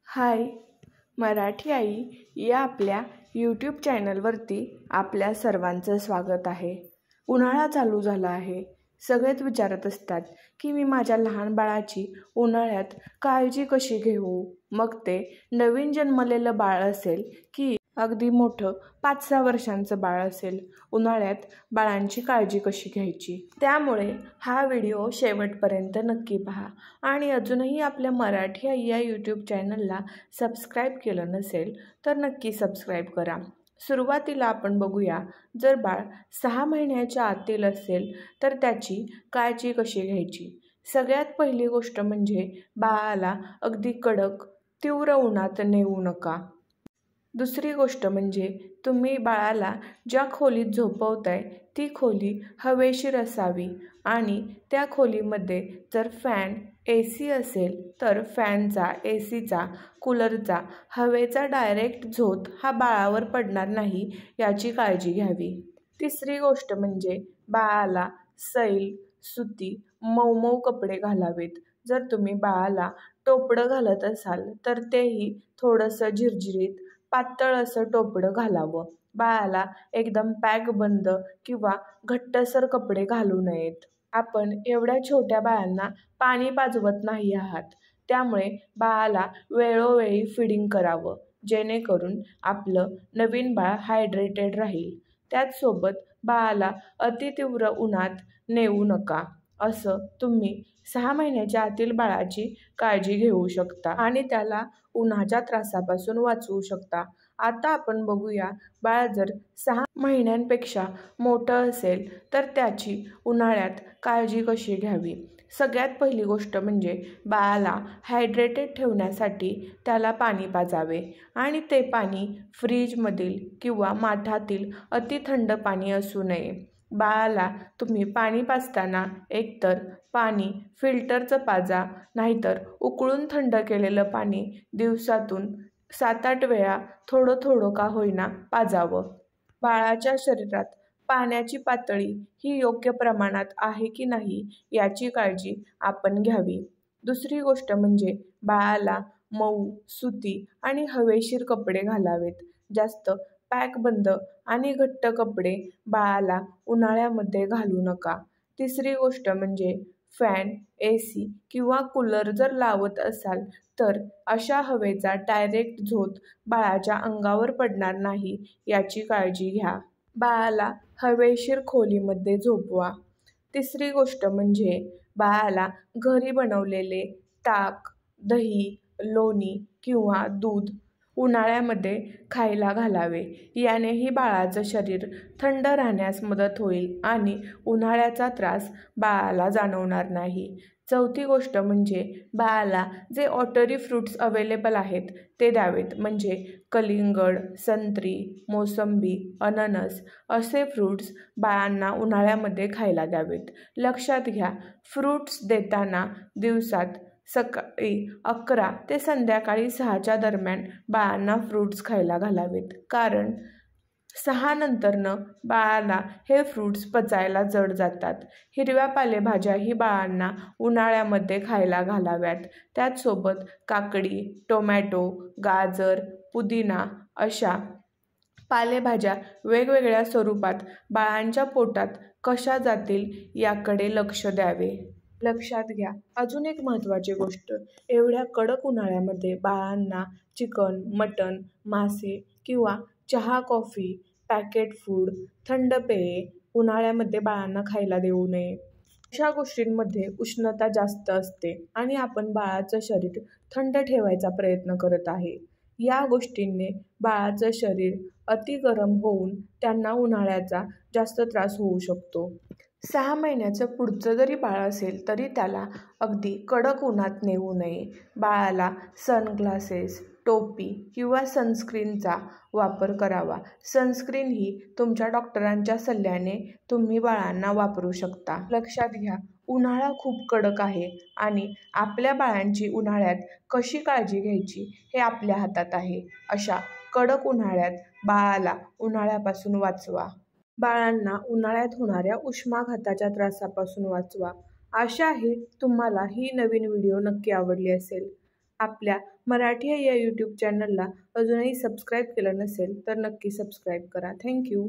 हाय, मराठी आई या आपल्या यूट्यूब चॅनलवरती आपल्या सर्वांचं स्वागत आहे. उन्हाळा चालू झाला आहे. सगळेच विचारत असतात की मी माझ्या लहान बाळाची उन्हाळ्यात काळजी कशी घेऊ. मग ते नवीन जन्मलेलं बाळ असेल की अगदी मोठं 5-6 वर्षांचं बाळ असेल, उन्हाळ्यात बाळांची काळजी कशी घ्यायची. त्यामुळे हा व्हिडिओ शेवटपर्यंत नक्की पहा आणि अजूनही आपल्या मराठी आई या यूट्यूब चॅनलला सबस्क्राईब केलं नसेल तर नक्की सबस्क्राईब करा. सुरुवातीला आपण बघूया, जर बाळ 6 महिन्याच्या आतील असेल तर त्याची काळजी कशी घ्यायची. सगळ्यात पहिली गोष्ट म्हणजे बाळाला अगदी कडक तीव्र उन्हात नेऊ नका. दुसरी गोष्ट म्हणजे तुम्ही बाळाला ज्या खोलीत झोपवताय ती खोली हवेशीर असावी आणि त्या खोलीमध्ये जर फॅन AC असेल तर फॅनचा, ACचा, कूलरचा हवेचा डायरेक्ट झोत हा बाळावर पडणार नाही याची काळजी घ्यावी. तिसरी गोष्ट म्हणजे बाळाला सैल, सुती, मऊ कपडे घालावेत. जर तुम्ही बाळाला टोपडं घालत असाल तर तेही थोडंसं झिरझिरीत पातळ असं टोपडं घालावं. बाळाला एकदम पॅक बंद किंवा घट्टसर कपडे घालू नयेत. आपण एवढ्या छोट्या बाळांना पाणी पाजवत नाही आहात, त्यामुळे बाळाला वेळोवेळी फिडिंग करावं, जेणेकरून आपलं नवीन बाळ हायड्रेटेड राहील. त्याचसोबत बाळाला अतितीव्र उन्हात नेऊ नका. असं तुम्ही 6 महिन्याच्या आतील बाळाची काळजी घेऊ शकता आणि त्याला उन्हाच्या त्रासापासून वाचवू शकता. आता आपण बघूया, बाळ जर 6 महिन्यांपेक्षा मोठं असेल तर त्याची उन्हाळ्यात काळजी कशी घ्यावी. सगळ्यात पहिली गोष्ट म्हणजे बाळाला हायड्रेटेड ठेवण्यासाठी त्याला पाणी पाजावे आणि ते पाणी फ्रीजमधील किंवा माठातील अतिथंड पाणी असू नये. बाळाला तुम्ही पाणी पाजताना एकतर पाणी फिल्टरचं पाजा, नाहीतर उकळून थंड केलेलं पाणी दिवसातून 7-8 वेळा थोडं का होईना पाजावं. बाळाच्या शरीरात पाण्याची पातळी ही योग्य प्रमाणात आहे की नाही याची काळजी आपण घ्यावी. दुसरी गोष्ट म्हणजे बाळाला मऊ, सुती आणि हवेशीर कपडे घालावेत. जास्त पॅकबंद आणि घट्ट कपडे बाळाला उन्हाळ्यामध्ये घालू नका. तिसरी गोष्ट म्हणजे फॅन, AC किंवा कूलर जर लावत असाल तर अशा हवेचा डायरेक्ट झोत बाळाच्या अंगावर पडणार नाही याची काळजी घ्या. बाळाला हवेशीर खोलीमध्ये झोपवा. तिसरी गोष्ट म्हणजे बाळाला घरी बनवलेले ताक, दही, लोणी किंवा दूध उन्हाळ्यामध्ये खायला घालावे. यानेही बाळाचं शरीर थंड राहण्यास मदत होईल आणि उन्हाळ्याचा त्रास बाळाला जाणवणार नाही. चौथी गोष्ट म्हणजे बाळाला जे वॉटरी फ्रूट्स अवेलेबल आहेत ते द्यावेत. म्हणजे कलिंगड, संत्री, मोसंबी, अननस असे फ्रूट्स बाळांना उन्हाळ्यामध्ये खायला द्यावेत. लक्षात घ्या, फ्रूट्स देताना दिवसात सकाळी 11 ते संध्याकाळी 6च्या दरम्यान बाळांना फ्रूट्स खायला घालावेत. कारण 6 नंतरनं बाळाला हे फ्रूट्स पचायला जड जातात. हिरव्या पालेभाज्याही बाळांना उन्हाळ्यामध्ये खायला घालाव्यात. त्याचसोबत काकडी, टोमॅटो, गाजर, पुदिना अशा पालेभाज्या वेगवेगळ्या स्वरूपात बाळांच्या पोटात कशा जातील याकडे लक्ष द्यावे. लक्षात घ्या, अजून एक महत्त्वाची गोष्ट, एवढ्या कडक उन्हाळ्यामध्ये बाळांना चिकन, मटण, मासे किंवा चहा, कॉफी, पॅकेट फूड, थंड पेये उन्हाळ्यामध्ये बाळांना खायला देऊ नये. अशा गोष्टींमध्ये उष्णता जास्त असते आणि आपण बाळाचं शरीर थंड ठेवायचा प्रयत्न करत आहे. या गोष्टींनी बाळाचं शरीर अति गरम होऊन त्यांना उन्हाळ्याचा जास्त त्रास होऊ शकतो. 6 महिन्याचं पुढचं जरी बाळ असेल तरी त्याला अगदी कडक उन्हात नेऊ नये. बाळाला सनग्लासेस, टोपी किंवा सनस्क्रीनचा वापर करावा. सनस्क्रीन ही तुमच्या डॉक्टरांच्या सल्ल्याने तुम्ही बाळांना वापरू शकता. लक्षात घ्या, उन्हाळा खूप कडक आहे आणि आपल्या बाळांची उन्हाळ्यात कशी काळजी घ्यायची हे आपल्या हातात आहे. अशा कडक उन्हाळ्यात बाळाला उन्हाळ्यापासून वाचवा. बाळांना उन्हाळ्यात होणाऱ्या उष्माघाताच्या त्रासापासून वाचवा. आशा आहे तुम्हाला ही नवीन व्हिडिओ नक्की आवडली असेल. आपल्या मराठी आई या यूट्यूब चॅनलला अजूनही सबस्क्राईब केलं नसेल तर नक्की सबस्क्राईब करा. थँक्यू.